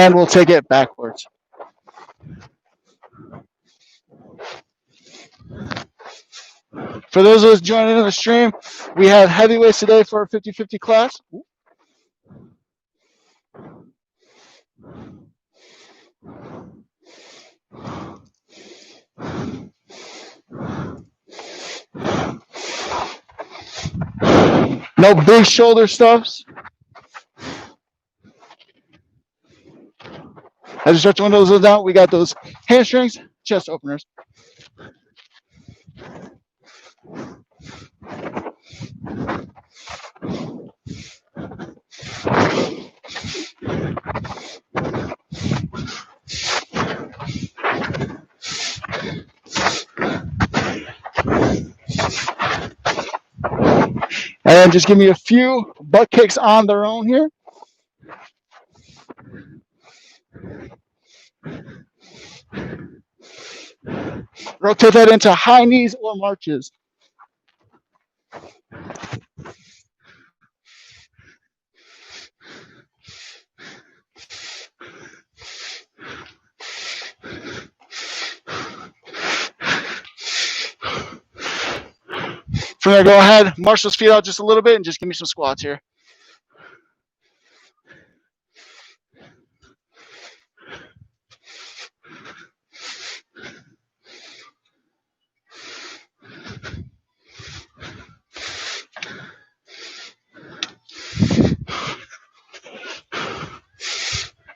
And we'll take it backwards. For those of us joining in the stream, we have heavyweights today for our 50-50 class. No big shoulder stuffs. As you start to window those out, we got those hamstrings, chest openers. And just give me a few butt kicks on their own here. Rotate that into high knees or marches. From there, go ahead, march those feet out just a little bit and just give me some squats here.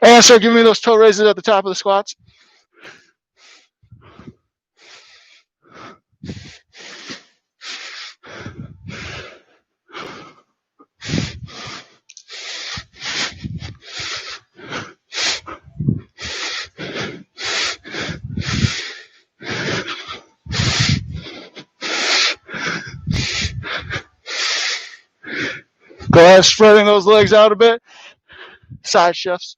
And start giving me those toe raises at the top of the squats. Go ahead, spreading those legs out a bit. Side shifts.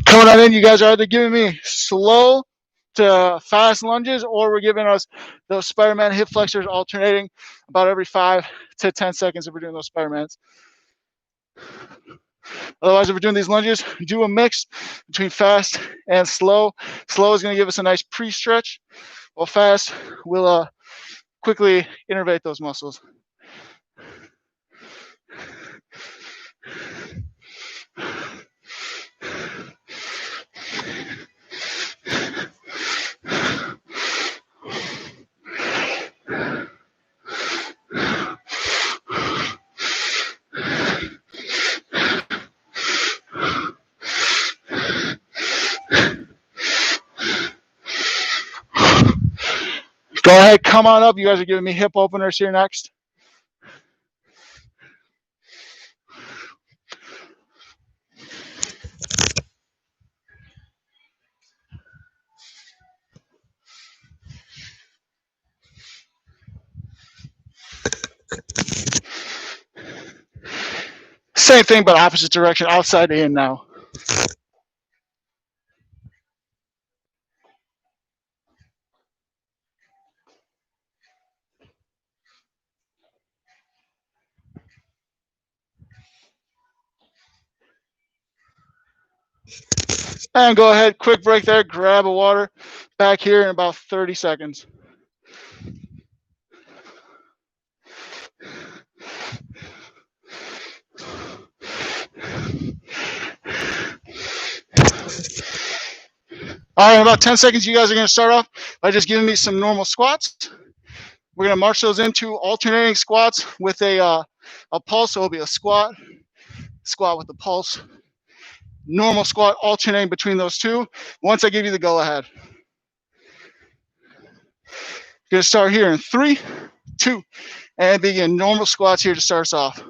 Coming on in, you guys are either giving me slow to fast lunges, or we're giving us those Spider-Man hip flexors alternating about every 5 to 10 seconds if we're doing those Spider-Mans. Otherwise, if we're doing these lunges, do a mix between fast and slow. Slow is going to give us a nice pre-stretch, while fast will quickly innervate those muscles. Go ahead, come on up. You guys are giving me hip openers here next. Same thing, but opposite direction, outside in now. And go ahead, quick break there, grab a water. Back here in about 30 seconds. All right, in about 10 seconds, you guys are going to start off by just giving me some normal squats. We're going to march those into alternating squats with a pulse. So it'll be a squat with a pulse, normal squat, alternating between those two. Once I give you the go ahead. Going to start here in 3, 2, and begin normal squats here to start us off.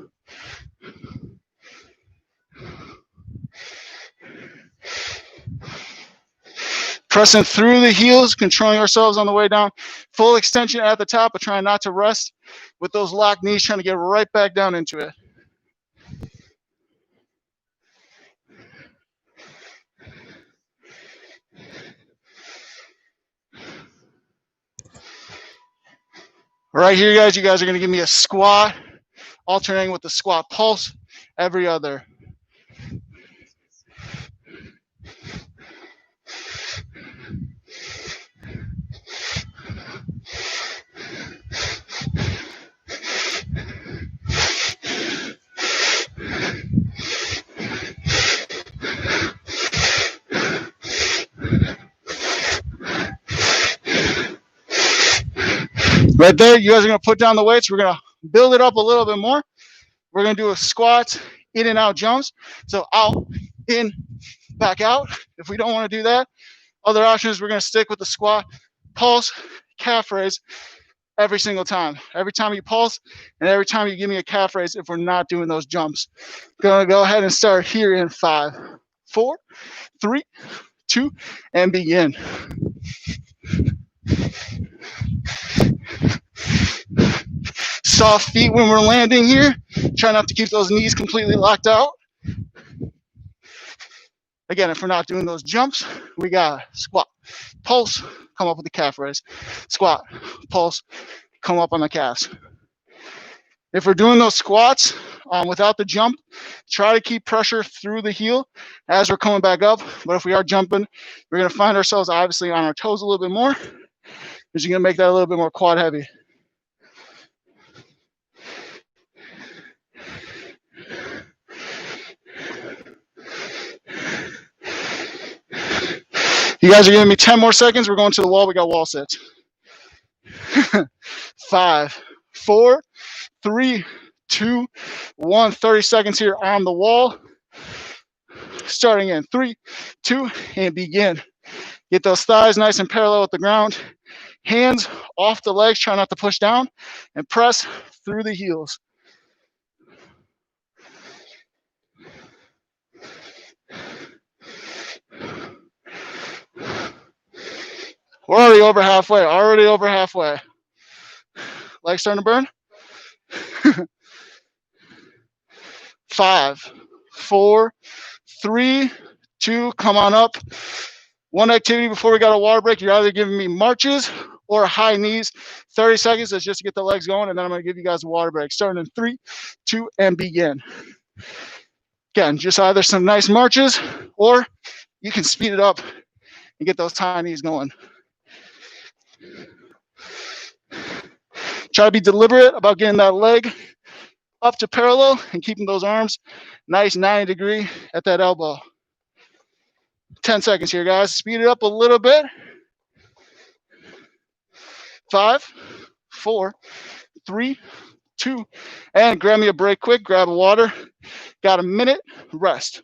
Pressing through the heels, controlling ourselves on the way down. Full extension at the top, but trying not to rest with those locked knees, trying to get right back down into it. Right here, guys, you guys are going to give me a squat, alternating with the squat pulse every other. Right there, you guys are going to put down the weights. We're going to build it up a little bit more. We're going to do a squat, in and out jumps. So out, in, back out. If we don't want to do that, other options, we're going to stick with the squat, pulse, calf raise every single time. Every time you pulse and every time you give me a calf raise if we're not doing those jumps. Going to go ahead and start here in 5, 4, 3, 2, and begin. Soft feet when we're landing here. Try not to keep those knees completely locked out. Again, if we're not doing those jumps, we got squat, pulse, come up with the calf raise. Squat, pulse, come up on the calves. If we're doing those squats without the jump, try to keep pressure through the heel as we're coming back up. But if we are jumping, we're going to find ourselves obviously on our toes a little bit more, because you're going to make that a little bit more quad heavy. You guys are giving me 10 more seconds. We're going to the wall. We got wall sits. 5, 4, 3, 2, 1. 30 seconds here on the wall. Starting in 3, 2, and begin. Get those thighs nice and parallel with the ground. Hands off the legs. Try not to push down. And press through the heels. We're already over halfway. Legs starting to burn? 5, 4, 3, 2, come on up. One activity before we got a water break. You're either giving me marches or high knees. 30 seconds, that's just to get the legs going, and then I'm going to give you guys a water break. Starting in 3, 2, and begin. Again, just either some nice marches, or you can speed it up and get those high knees going. Try to be deliberate about getting that leg up to parallel and keeping those arms nice 90 degree at that elbow. 10 seconds here, guys. Speed it up a little bit. 5, 4, 3, 2, and grab me a break quick. Grab a water. Got a minute. Rest.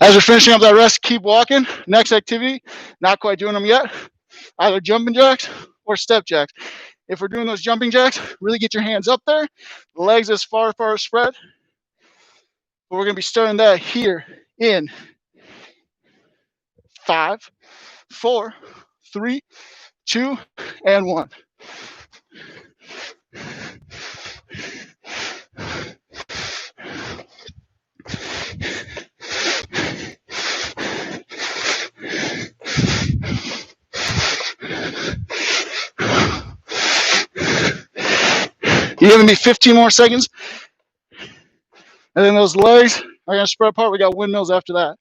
As we're finishing up that rest, keep walking. Next activity, not quite doing them yet. Either jumping jacks or step jacks. If we're doing those jumping jacks, really get your hands up there, legs as far spread. But we're going to be starting that here in 5, 4, 3, 2, and 1. You're giving me 15 more seconds. And then those legs are going to spread apart. We got windmills after that.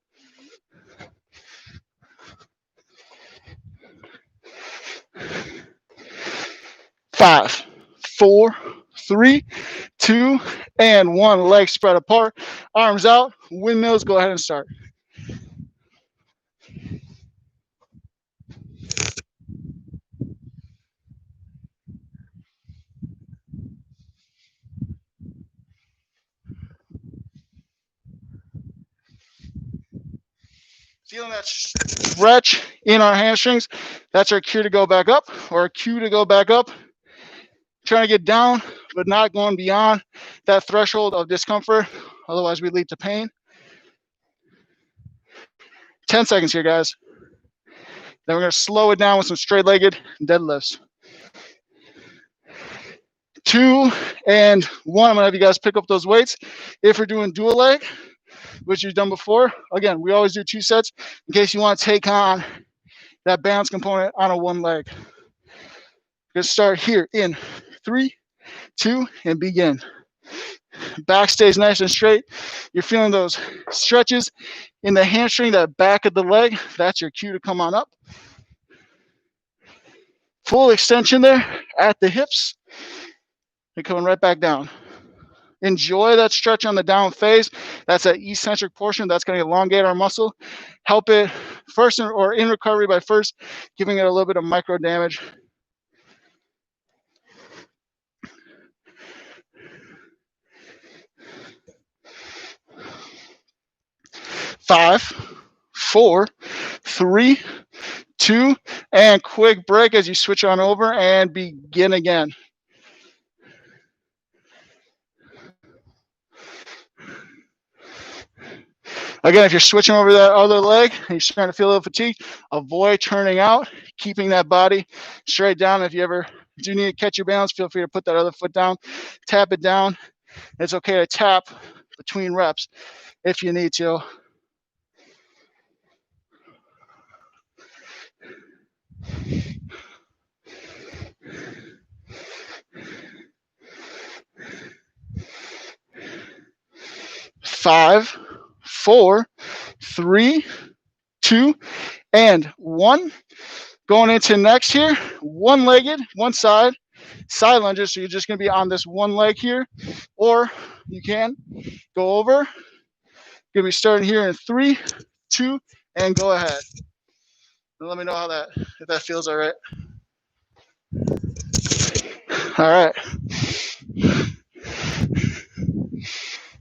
5, 4, 3, 2, and 1. Legs spread apart, arms out, windmills. Go ahead and start. Feeling that stretch in our hamstrings, that's our cue to go back up, or a cue to go back up. Trying to get down, but not going beyond that threshold of discomfort. Otherwise, we lead to pain. 10 seconds here, guys. Then we're going to slow it down with some straight-legged deadlifts. 2 and 1. I'm going to have you guys pick up those weights. If we're doing dual leg, which you've done before, again, we always do 2 sets in case you want to take on that balance component on a 1 leg. We're going to start here in 3, 2, and begin. Back stays nice and straight. You're feeling those stretches in the hamstring, that back of the leg. That's your cue to come on up. Full extension there at the hips. And coming right back down. Enjoy that stretch on the down phase. That's that eccentric portion. That's going to elongate our muscle. Help it first or in recovery by first giving it a little bit of micro damage. Five, 4, 3, 2, and quick break as you switch on over and begin again. Again, if you're switching over that other leg and you're starting to feel a little fatigued, avoid turning out, keeping that body straight down. If you ever do need to catch your balance, feel free to put that other foot down, tap it down. It's okay to tap between reps if you need to. Five, 4, 3, 2, and 1. Going into next here, one-legged, one side lunges. So you're just going to be on this one leg here, or you can go over. Going to be starting here in 3, 2, and go ahead. And let me know how if that feels all right. All right.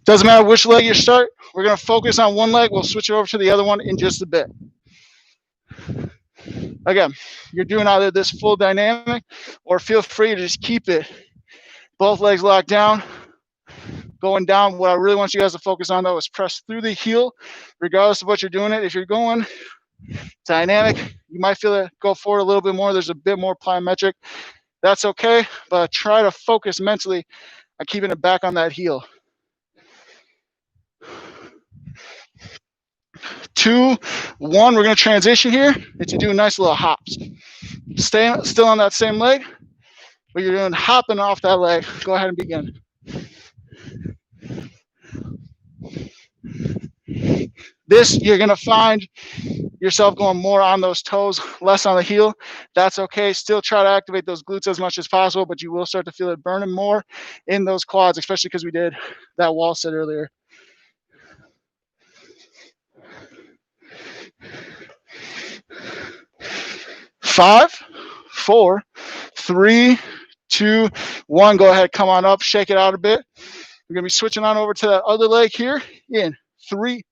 Doesn't matter which leg you start. We're going to focus on one leg. We'll switch it over to the other one in just a bit. Again, you're doing either this full dynamic or feel free to just keep it. Both legs locked down, going down. What I really want you guys to focus on, though, is press through the heel, regardless of what you're doing it. If you're going dynamic, you might feel it go forward a little bit more. There's a bit more plyometric. That's okay, but try to focus mentally on keeping it back on that heel. 2, 1, we're going to transition here into doing nice little hops. Stay still on that same leg, but you're doing hopping off that leg. Go ahead and begin. This, you're going to find yourself going more on those toes, less on the heel. That's okay. Still try to activate those glutes as much as possible, but you will start to feel it burning more in those quads, especially because we did that wall set earlier. 5, 4, 3, 2, 1. Go ahead, come on up, shake it out a bit. We're going to be switching on over to that other leg here in 3,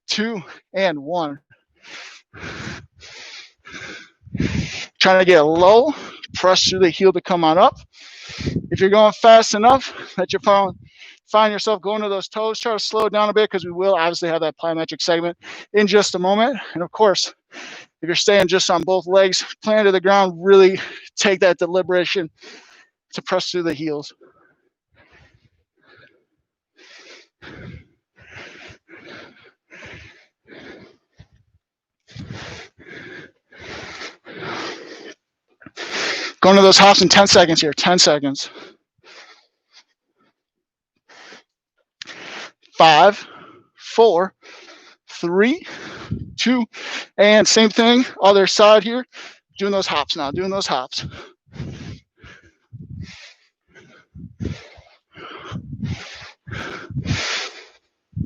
2, and 1. Trying to get low, press through the heel to come on up. If you're going fast enough that you find yourself going to those toes, try to slow it down a bit because we will obviously have that plyometric segment in just a moment. And of course, if you're staying just on both legs, plan to the ground, really take that deliberation to press through the heels. Going to those hops in 10 seconds here, 10 seconds. 5, 4, 3, 2, and same thing, other side here. Doing those hops now, doing those hops.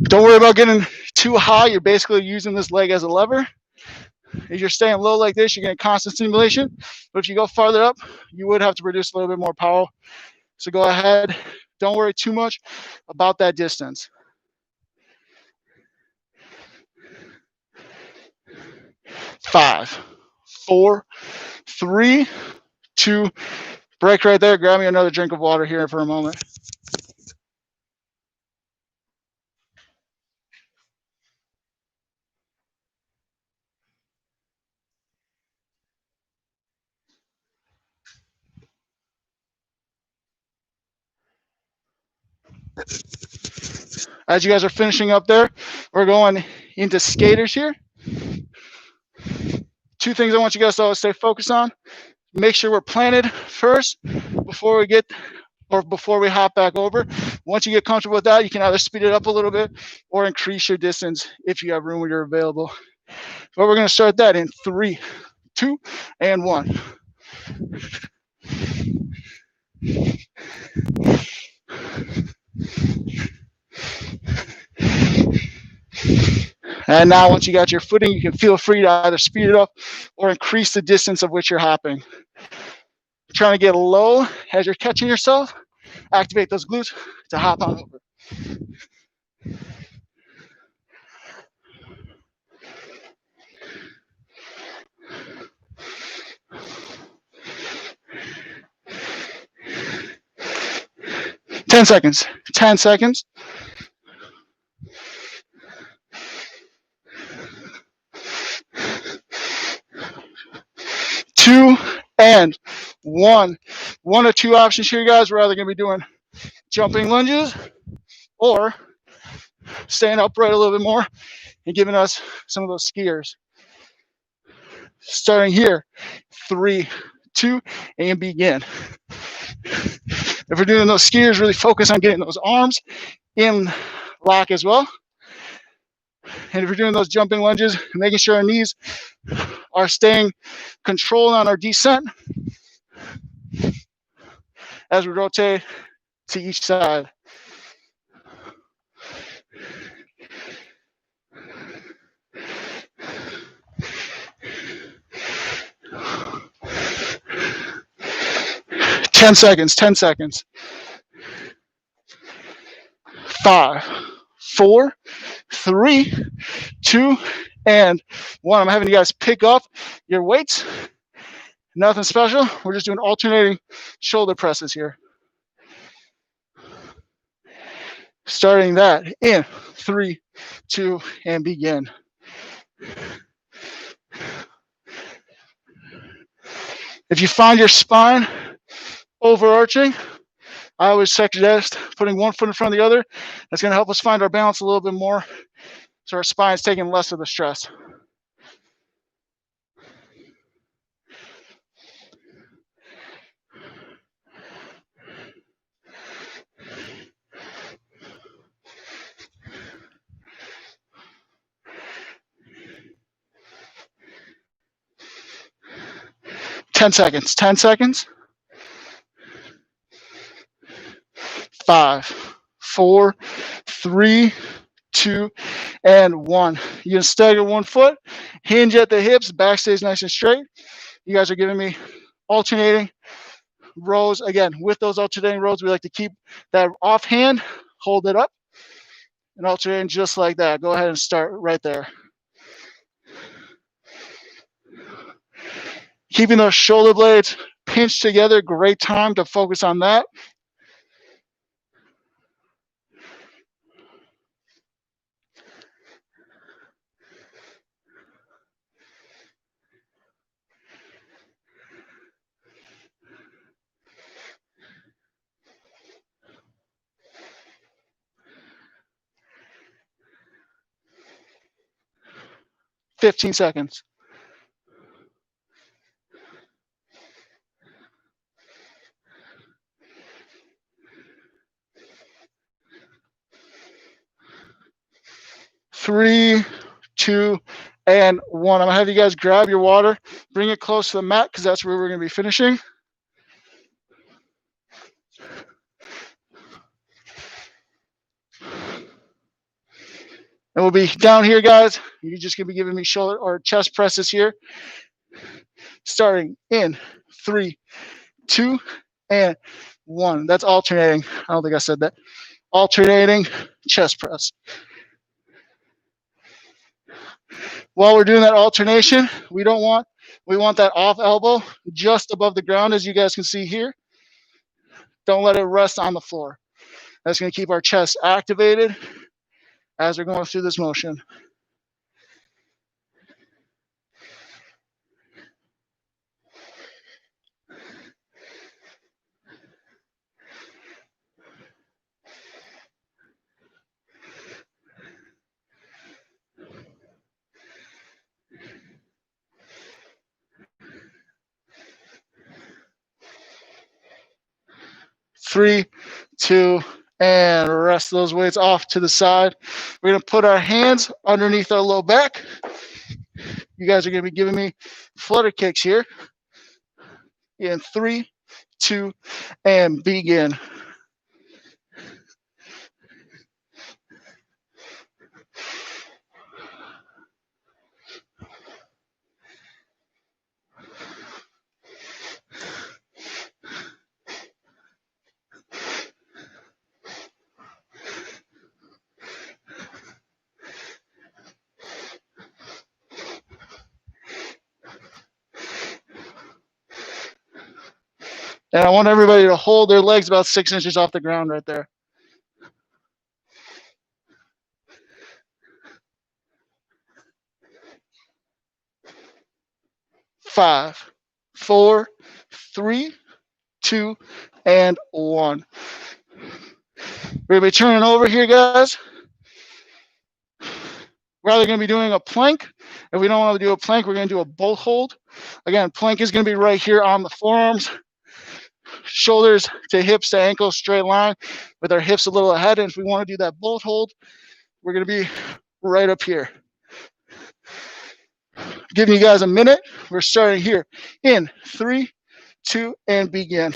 Don't worry about getting too high. You're basically using this leg as a lever. If you're staying low like this, you're getting constant stimulation. But if you go farther up, you would have to produce a little bit more power. So go ahead. Don't worry too much about that distance. 5, 4, 3, 2, break right there. Grab me another drink of water here for a moment. As you guys are finishing up there, we're going into skaters here. 2 things I want you guys to always stay focused on. Make sure we're planted first before we hop back over. Once you get comfortable with that, you can either speed it up a little bit or increase your distance if you have room when you're available. But we're going to start that in 3, 2, and 1. And now once you got your footing, you can feel free to either speed it up or increase the distance of which you're hopping. Trying to get low as you're catching yourself. Activate those glutes to hop on over. Ten seconds. 10 seconds. 2 and 1. 1 or 2 options here, guys. We're either going to be doing jumping lunges or staying upright a little bit more and giving us some of those skiers. Starting here, 3, 2, and begin. If we're doing those skiers, really focus on getting those arms in lock as well. And if we're doing those jumping lunges, making sure our knees are staying controlled on our descent as we rotate to each side. Ten seconds. 5, 4, 3, 2, and 1. I'm having you guys pick up your weights. Nothing special. We're just doing alternating shoulder presses here. Starting that in 3, 2, and begin. If you find your spine overarching, I always suggest putting one foot in front of the other. That's going to help us find our balance a little bit more so our spine's taking less of the stress. Ten seconds. 5, 4, 3, 2, and 1. You can stagger one foot, hinge at the hips, back stays nice and straight. You guys are giving me alternating rows. Again, with those alternating rows, we like to keep that offhand, hold it up, and alternating just like that. Go ahead and start right there. Keeping those shoulder blades pinched together, great time to focus on that. Fifteen seconds. 3, 2, and 1. I'm gonna have you guys grab your water, bring it close to the mat because that's where we're gonna be finishing. And we'll be down here, guys. You're just gonna be giving me shoulder or chest presses here. Starting in 3, 2, and 1. That's alternating. I don't think I said that. Alternating chest press. While we're doing that alternation, we want that off elbow just above the ground, as you guys can see here. Don't let it rest on the floor. That's going to keep our chest activated as we're going through this motion. Three, two, and rest those weights off to the side. We're going to put our hands underneath our low back. You guys are going to be giving me flutter kicks here. In 3, 2, and begin. And I want everybody to hold their legs about 6 inches off the ground right there. 5, 4, 3, 2, and 1. We're going to be turning over here, guys. We're either going to be doing a plank. If we don't want to do a plank, we're going to do a boat hold. Again, plank is going to be right here on the forearms. Shoulders to hips to ankles, straight line with our hips a little ahead. And if we want to do that boat hold, we're going to be right up here. Giving you guys a minute. We're starting here in 3, 2, and begin.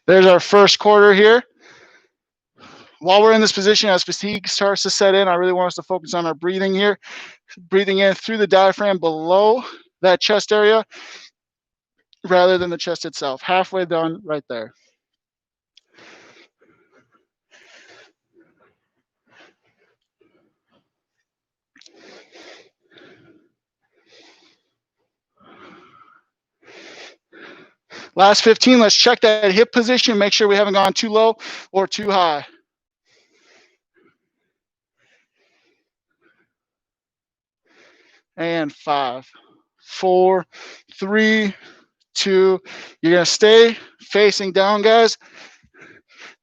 There's our first quarter here. While we're in this position, as fatigue starts to set in, I really want us to focus on our breathing here. Breathing in through the diaphragm below that chest area rather than the chest itself. Halfway done right there. Last 15, let's check that hip position. Make sure we haven't gone too low or too high. And 5, 4, 3, 2. You're going to stay facing down, guys.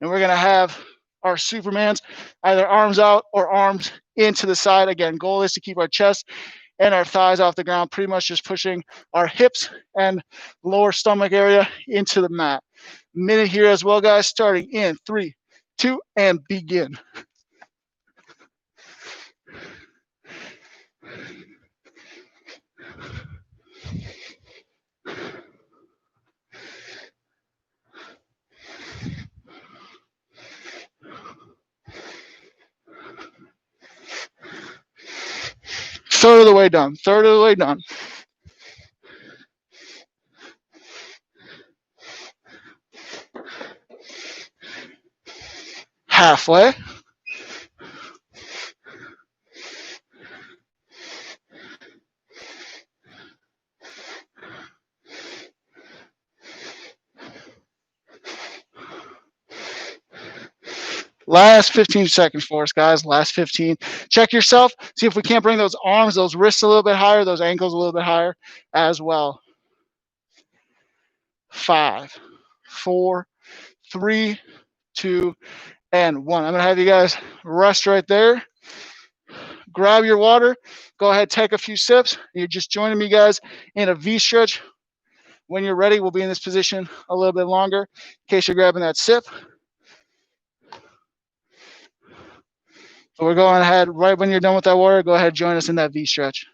And we're going to have our Supermans, either arms out or arms into the side. Again, goal is to keep our chest and our thighs off the ground, pretty much just pushing our hips and lower stomach area into the mat. Minute here as well, guys, starting in 3, 2, and begin. Third of the way done. Third of the way done. Halfway. Last 15 seconds for us, guys. Last 15. Check yourself. See if we can't bring those arms, those wrists a little bit higher, those ankles a little bit higher as well. 5, 4, 3, 2, and 1. I'm going to have you guys rest right there. Grab your water. Go ahead, take a few sips. You're just joining me, guys, in a V stretch. When you're ready, we'll be in this position a little bit longer in case you're grabbing that sip. So we're going ahead, right when you're done with that water, go ahead, join us in that V stretch.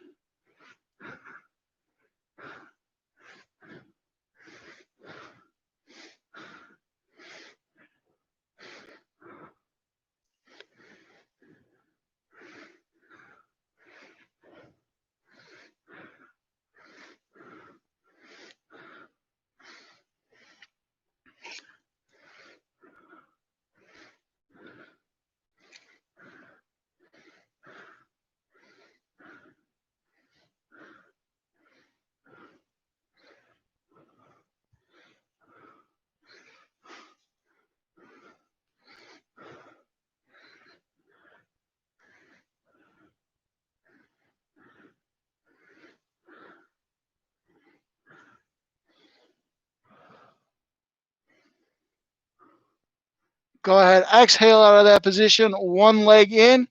Go ahead, exhale out of that position, one leg in,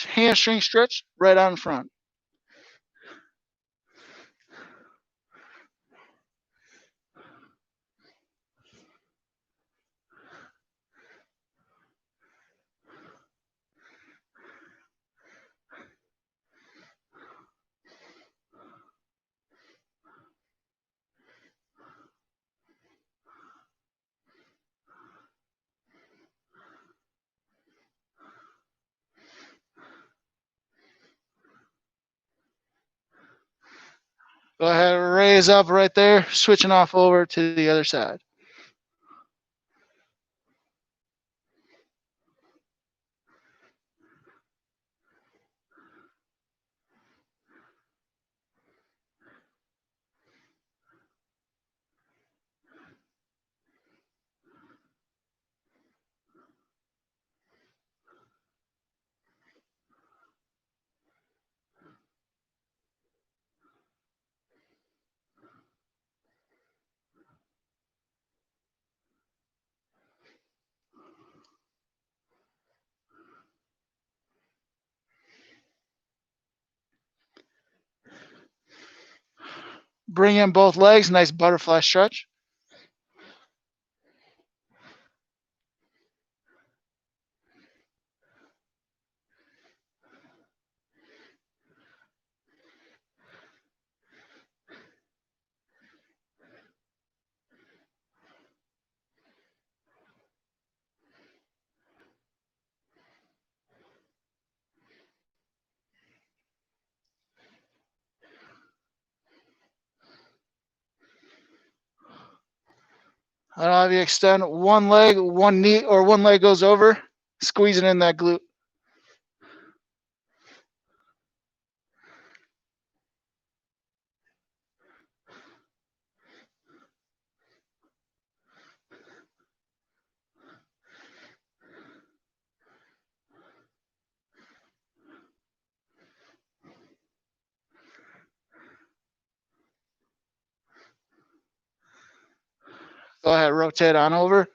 hamstring stretch right on front. Go ahead, raise up right there, switching off over to the other side. Bring in both legs, nice butterfly stretch. I'll have you extend one leg, one knee, or one leg goes over, squeezing in that glute. Go ahead, rotate on over.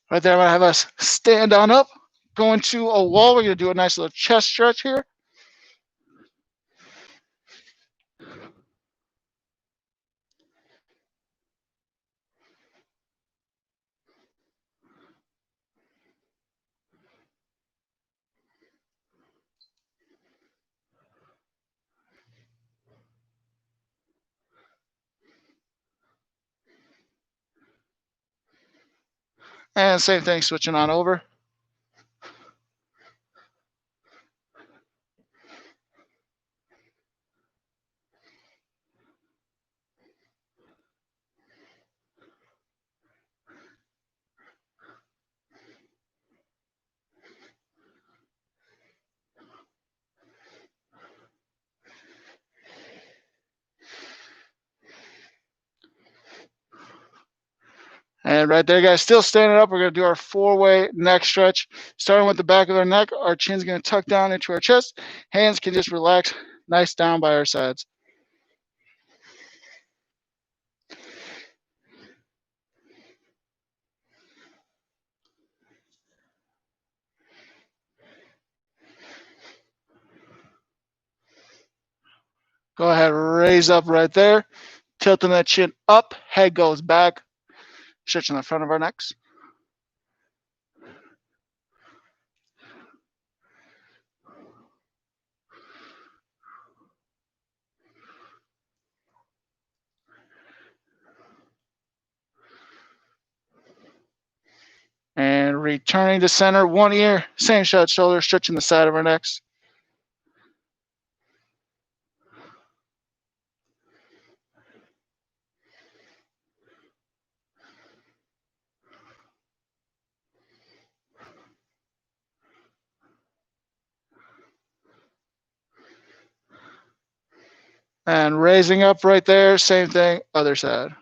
Right there, I'm gonna have us stand on up, go into a wall. We're gonna do a nice little chest stretch here. And same thing, switching on over. And right there, guys, still standing up. We're going to do our 4-way neck stretch. Starting with the back of our neck, our chin's going to tuck down into our chest. Hands can just relax nice down by our sides. Go ahead, raise up right there. Tilting that chin up, head goes back. Stretching the front of our necks. And returning to center, one ear, same shut shoulder, stretching the side of our necks. And raising up right there, same thing, other side.